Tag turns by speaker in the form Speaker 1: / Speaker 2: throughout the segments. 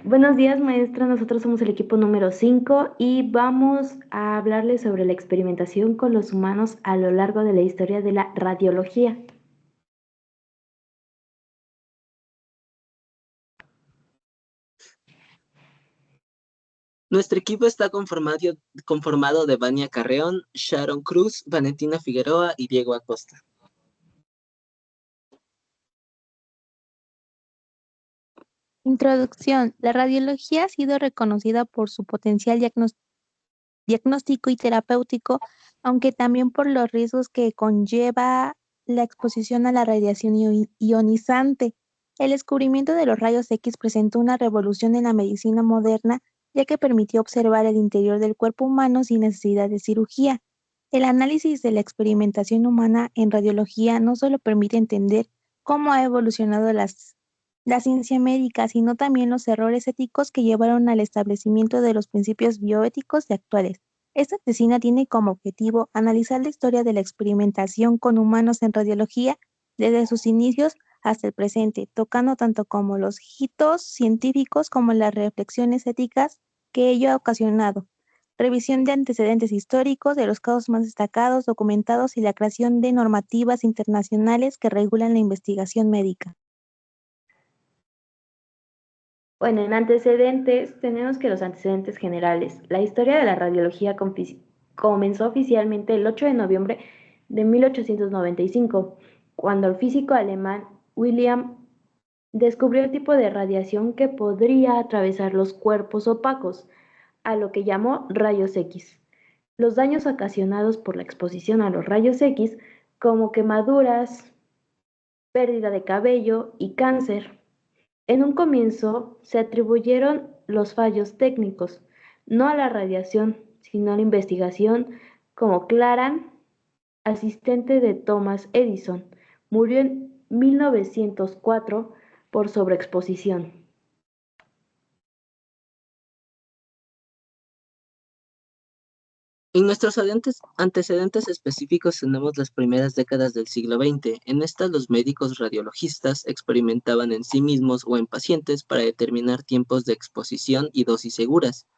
Speaker 1: Buenos días, maestra. Nosotros somos el equipo número 5 y vamos a hablarles sobre la experimentación con los humanos a lo largo de la historia de la radiología.
Speaker 2: Nuestro equipo está conformado de Vania Carreón, Sharon Cruz, Valentina Figueroa y Diego Acosta.
Speaker 3: Introducción. La radiología ha sido reconocida por su potencial diagnóstico y terapéutico, aunque también por los riesgos que conlleva la exposición a la radiación ionizante. El descubrimiento de los rayos X presentó una revolución en la medicina moderna, ya que permitió observar el interior del cuerpo humano sin necesidad de cirugía. El análisis de la experimentación humana en radiología no solo permite entender cómo ha evolucionado la ciencia médica, sino también los errores éticos que llevaron al establecimiento de los principios bioéticos de actuales. Esta tesina tiene como objetivo analizar la historia de la experimentación con humanos en radiología desde sus inicios hasta el presente, tocando tanto como los hitos científicos como las reflexiones éticas que ello ha ocasionado, revisión de antecedentes históricos de los casos más destacados, documentados y la creación de normativas internacionales que regulan la investigación médica.
Speaker 1: Bueno, en antecedentes tenemos que los antecedentes generales. La historia de la radiología comenzó oficialmente el 8 de noviembre de 1895, cuando el físico alemán William descubrió el tipo de radiación que podría atravesar los cuerpos opacos, a lo que llamó rayos X. Los daños ocasionados por la exposición a los rayos X, como quemaduras, pérdida de cabello y cáncer, en un comienzo se atribuyeron los fallos técnicos, no a la radiación, sino a la investigación, como Claran, asistente de Thomas Edison, murió en 1904 por sobreexposición.
Speaker 2: En nuestros antecedentes específicos tenemos las primeras décadas del siglo XX. En estas los médicos radiologistas experimentaban en sí mismos o en pacientes para determinar tiempos de exposición y dosis seguras.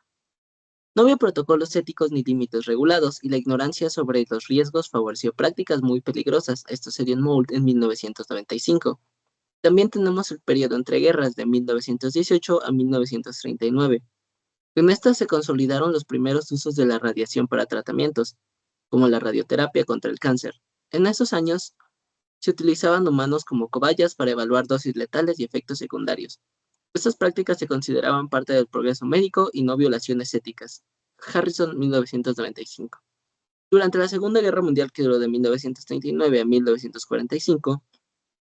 Speaker 2: No había protocolos éticos ni límites regulados, y la ignorancia sobre los riesgos favoreció prácticas muy peligrosas. Esto se dio en Mould en 1995. También tenemos el periodo entre guerras de 1918 a 1939. En estas se consolidaron los primeros usos de la radiación para tratamientos, como la radioterapia contra el cáncer. En esos años se utilizaban humanos como cobayas para evaluar dosis letales y efectos secundarios. Estas prácticas se consideraban parte del progreso médico y no violaciones éticas. Harrison, 1995. Durante la Segunda Guerra Mundial, que duró de 1939 a 1945,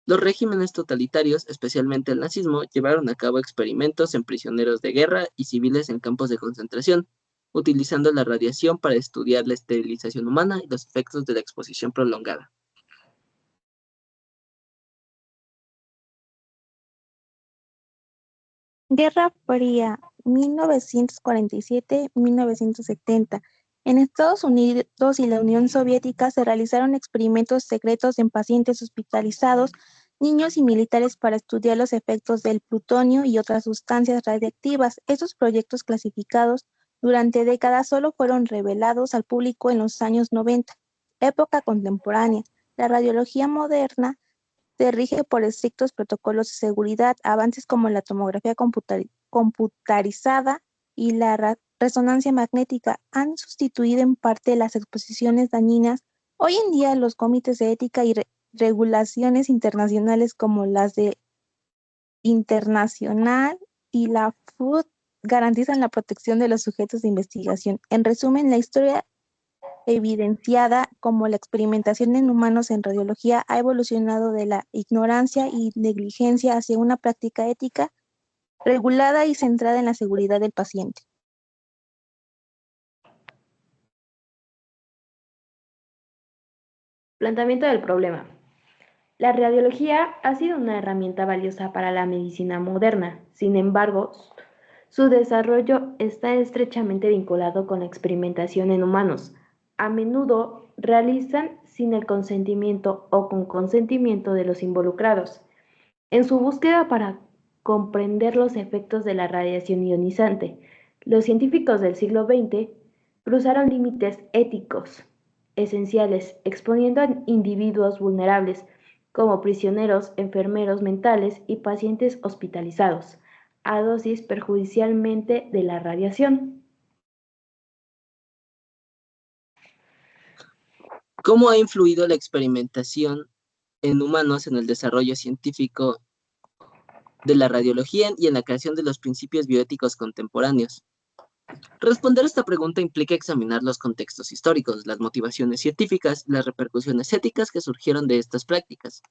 Speaker 2: los regímenes totalitarios, especialmente el nazismo, llevaron a cabo experimentos en prisioneros de guerra y civiles en campos de concentración, utilizando la radiación para estudiar la esterilización humana y los efectos de la exposición prolongada.
Speaker 3: Guerra Fría, 1947-1970. En Estados Unidos y la Unión Soviética se realizaron experimentos secretos en pacientes hospitalizados, niños y militares para estudiar los efectos del plutonio y otras sustancias radiactivas. Estos proyectos clasificados durante décadas solo fueron revelados al público en los años 90. Época contemporánea. La radiología moderna se rige por estrictos protocolos de seguridad. Avances como la tomografía computarizada y la resonancia magnética han sustituido en parte las exposiciones dañinas. Hoy en día los comités de ética y regulaciones internacionales como las de Internacional y la FUD garantizan la protección de los sujetos de investigación. En resumen, la historia evidenciada como la experimentación en humanos en radiología ha evolucionado de la ignorancia y negligencia hacia una práctica ética regulada y centrada en la seguridad del paciente.
Speaker 1: Planteamiento del problema. La radiología ha sido una herramienta valiosa para la medicina moderna. Sin embargo, su desarrollo está estrechamente vinculado con la experimentación en humanos. A menudo realizan sin el consentimiento o con consentimiento de los involucrados. En su búsqueda para comprender los efectos de la radiación ionizante. Los científicos del siglo XX cruzaron límites éticos esenciales, exponiendo a individuos vulnerables, como prisioneros, enfermeros mentales y pacientes hospitalizados, a dosis perjudicialmente de la radiación.
Speaker 2: ¿Cómo ha influido la experimentación en humanos en el desarrollo científico de la radiología y en la creación de los principios bioéticos contemporáneos? Responder esta pregunta implica examinar los contextos históricos, las motivaciones científicas y las repercusiones éticas que surgieron de estas prácticas.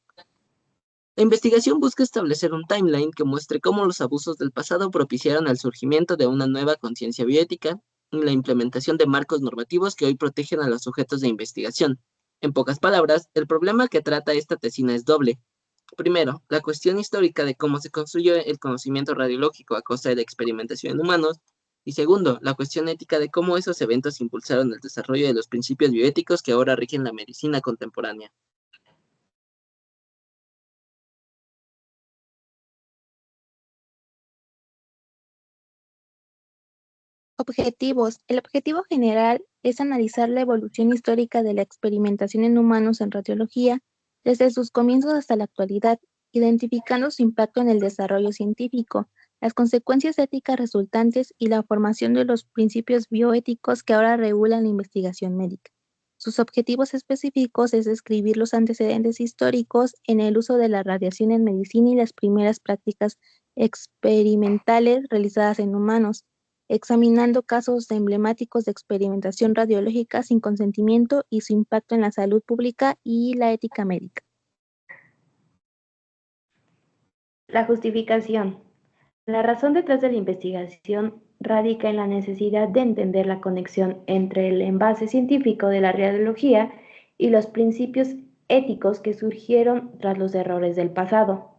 Speaker 2: La investigación busca establecer un timeline que muestre cómo los abusos del pasado propiciaron el surgimiento de una nueva conciencia bioética y la implementación de marcos normativos que hoy protegen a los sujetos de investigación. En pocas palabras, el problema que trata esta tesina es doble. Primero, la cuestión histórica de cómo se construyó el conocimiento radiológico a costa de la experimentación en humanos, y segundo, la cuestión ética de cómo esos eventos impulsaron el desarrollo de los principios bioéticos que ahora rigen la medicina contemporánea.
Speaker 3: Objetivos. El objetivo general es analizar la evolución histórica de la experimentación en humanos en radiología desde sus comienzos hasta la actualidad, identificando su impacto en el desarrollo científico, las consecuencias éticas resultantes y la formación de los principios bioéticos que ahora regulan la investigación médica. Sus objetivos específicos es describir los antecedentes históricos en el uso de la radiación en medicina y las primeras prácticas experimentales realizadas en humanos, examinando casos emblemáticos de experimentación radiológica sin consentimiento y su impacto en la salud pública y la ética médica.
Speaker 1: La justificación. La razón detrás de la investigación radica en la necesidad de entender la conexión entre el envase científico de la radiología y los principios éticos que surgieron tras los errores del pasado.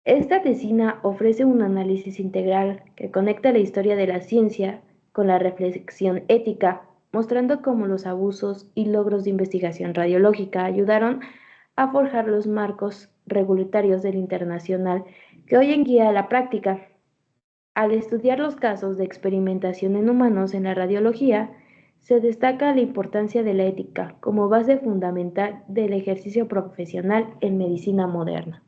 Speaker 1: Esta tesina ofrece un análisis integral que conecta la historia de la ciencia con la reflexión ética, mostrando cómo los abusos y logros de investigación radiológica ayudaron a forjar los marcos regulatorios del internacional que hoy en guía la práctica. Al estudiar los casos de experimentación en humanos en la radiología, se destaca la importancia de la ética como base fundamental del ejercicio profesional en medicina moderna.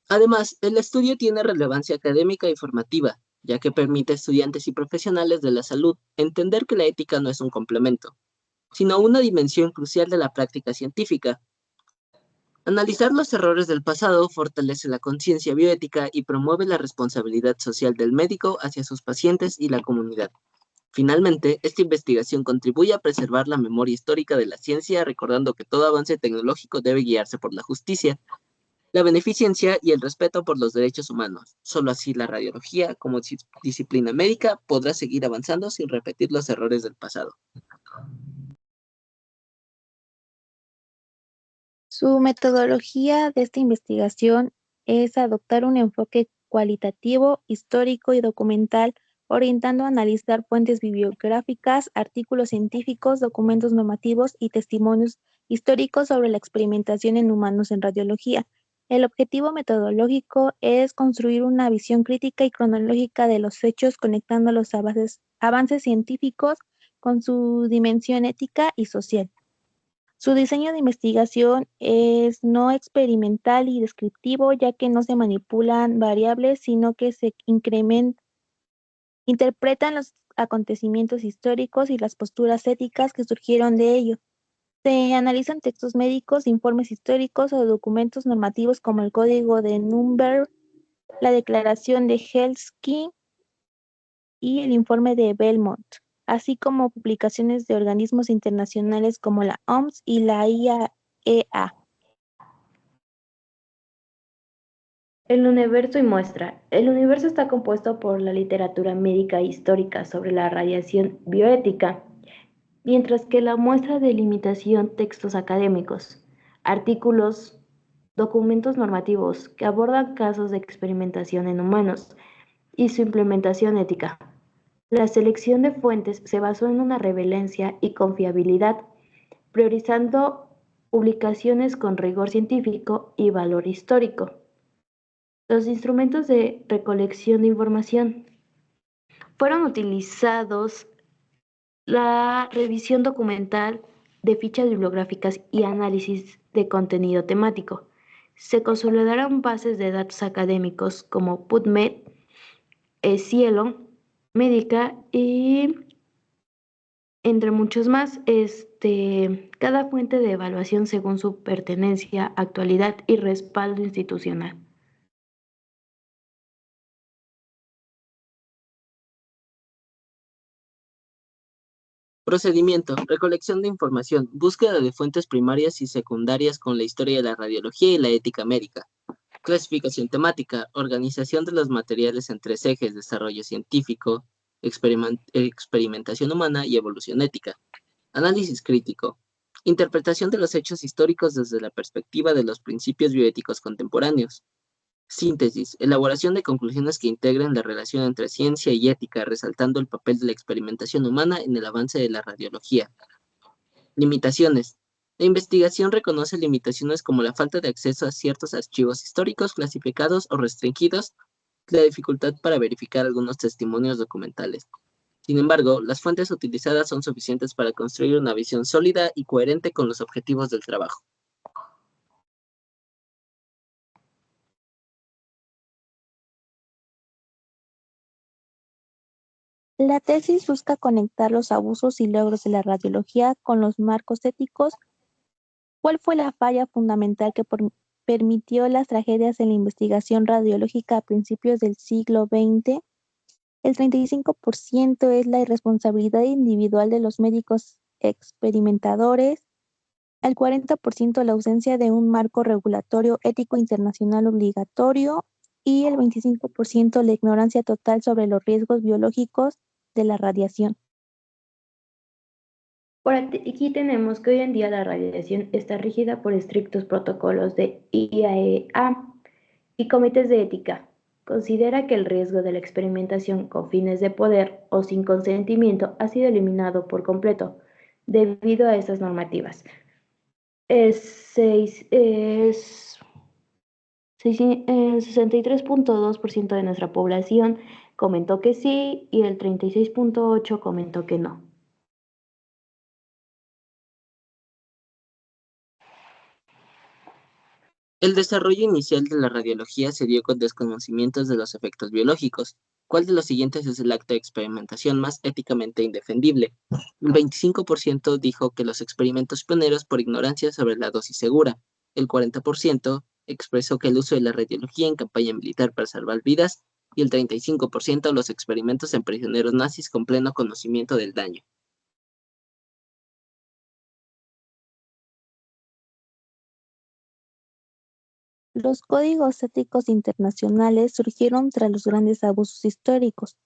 Speaker 2: Además, el estudio tiene relevancia académica y formativa, ya que permite a estudiantes y profesionales de la salud entender que la ética no es un complemento, sino una dimensión crucial de la práctica científica. Analizar los errores del pasado fortalece la conciencia bioética y promueve la responsabilidad social del médico hacia sus pacientes y la comunidad. Finalmente, esta investigación contribuye a preservar la memoria histórica de la ciencia, recordando que todo avance tecnológico debe guiarse por la justicia, la beneficencia y el respeto por los derechos humanos. Solo así la radiología, como disciplina médica, podrá seguir avanzando sin repetir los errores del pasado.
Speaker 3: Su metodología de esta investigación es adoptar un enfoque cualitativo, histórico y documental, orientando a analizar fuentes bibliográficas, artículos científicos, documentos normativos y testimonios históricos sobre la experimentación en humanos en radiología. El objetivo metodológico es construir una visión crítica y cronológica de los hechos, conectando los avances científicos con su dimensión ética y social. Su diseño de investigación es no experimental y descriptivo, ya que no se manipulan variables, sino que se interpretan los acontecimientos históricos y las posturas éticas que surgieron de ello. Se analizan textos médicos, informes históricos o documentos normativos como el Código de Nuremberg, la Declaración de Helsinki y el informe de Belmont, así como publicaciones de organismos internacionales como la OMS y la IAEA.
Speaker 1: El universo y muestra. El universo está compuesto por la literatura médica e histórica sobre la radiación bioética, mientras que la muestra de limitación textos académicos, artículos, documentos normativos que abordan casos de experimentación en humanos y su implementación ética. La selección de fuentes se basó en una relevancia y confiabilidad, priorizando publicaciones con rigor científico y valor histórico. Los instrumentos de recolección de información fueron utilizados la revisión documental de fichas bibliográficas y análisis de contenido temático. Se consolidaron bases de datos académicos como PubMed, Cielo, Médica y entre muchos más. Cada fuente de evaluación según su pertenencia, actualidad y respaldo institucional.
Speaker 2: Procedimiento: recolección de información, búsqueda de fuentes primarias y secundarias con la historia de la radiología y la ética médica. Clasificación temática, organización de los materiales en tres ejes: desarrollo científico, experimentación humana y evolución ética. Análisis crítico, interpretación de los hechos históricos desde la perspectiva de los principios bioéticos contemporáneos. Síntesis, elaboración de conclusiones que integren la relación entre ciencia y ética, resaltando el papel de la experimentación humana en el avance de la radiología. Limitaciones. La investigación reconoce limitaciones como la falta de acceso a ciertos archivos históricos clasificados o restringidos, la dificultad para verificar algunos testimonios documentales. Sin embargo, las fuentes utilizadas son suficientes para construir una visión sólida y coherente con los objetivos del trabajo.
Speaker 3: La tesis busca conectar los abusos y logros de la radiología con los marcos éticos. ¿Cuál fue la falla fundamental que permitió las tragedias en la investigación radiológica a principios del siglo XX? El 35% es la irresponsabilidad individual de los médicos experimentadores, el 40% la ausencia de un marco regulatorio ético internacional obligatorio y el 25% la ignorancia total sobre los riesgos biológicos de la radiación.
Speaker 1: Por aquí tenemos que hoy en día la radiación está regida por estrictos protocolos de IAEA y comités de ética. Considera que el riesgo de la experimentación con fines de poder o sin consentimiento ha sido eliminado por completo debido a estas normativas. 63.2% de nuestra población comentó que sí y el 36.8% comentó que no.
Speaker 2: El desarrollo inicial de la radiología se dio con desconocimientos de los efectos biológicos. ¿Cuál de los siguientes es el acto de experimentación más éticamente indefendible? El 25% dijo que los experimentos pioneros por ignorancia sobre la dosis segura. El 40% expresó que el uso de la radiología en campaña militar para salvar vidas. Y el 35% los experimentos en prisioneros nazis con pleno conocimiento del daño.
Speaker 3: Los códigos éticos internacionales surgieron tras los grandes abusos históricos.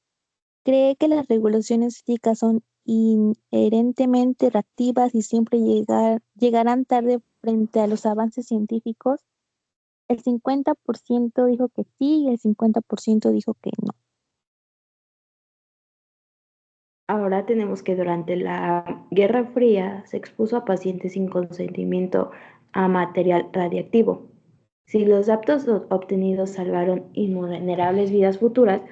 Speaker 3: ¿Cree que las regulaciones éticas son inherentemente reactivas y siempre llegarán tarde frente a los avances científicos? El 50% dijo que sí y el 50% dijo que no.
Speaker 1: Ahora tenemos que durante la Guerra Fría se expuso a pacientes sin consentimiento a material radiactivo. Si los datos obtenidos salvaron invulnerables vidas futuras,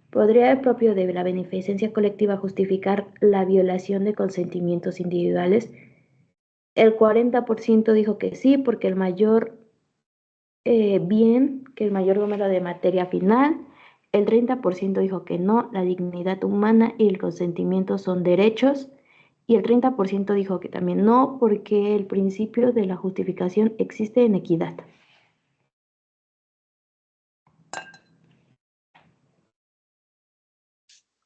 Speaker 1: ¿podría el propio de la beneficencia colectiva justificar la violación de consentimientos individuales? El 40% dijo que sí, porque el mayor bien que el mayor número de materia final. El 30% dijo que no, la dignidad humana y el consentimiento son derechos. Y el 30% dijo que también no, porque el principio de la justificación existe en equidad.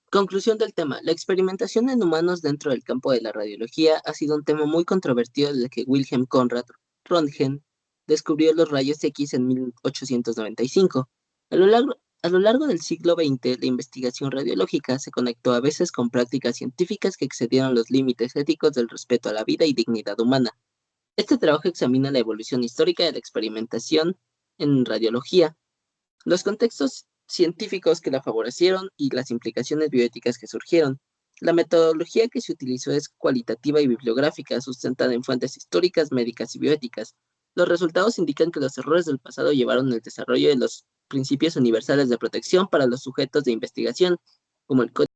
Speaker 2: Conclusión del tema. La experimentación en humanos dentro del campo de la radiología ha sido un tema muy controvertido desde que Wilhelm Conrad Röntgen descubrió los rayos X en 1895. A lo largo del siglo XX, la investigación radiológica se conectó a veces con prácticas científicas que excedieron los límites éticos del respeto a la vida y dignidad humana. Este trabajo examina la evolución histórica de la experimentación en radiología, los contextos científicos que la favorecieron y las implicaciones bioéticas que surgieron. La metodología que se utilizó es cualitativa y bibliográfica, sustentada en fuentes históricas, médicas y bioéticas. Los resultados indican que los errores del pasado llevaron al desarrollo de los principios universales de protección para los sujetos de investigación, como el Código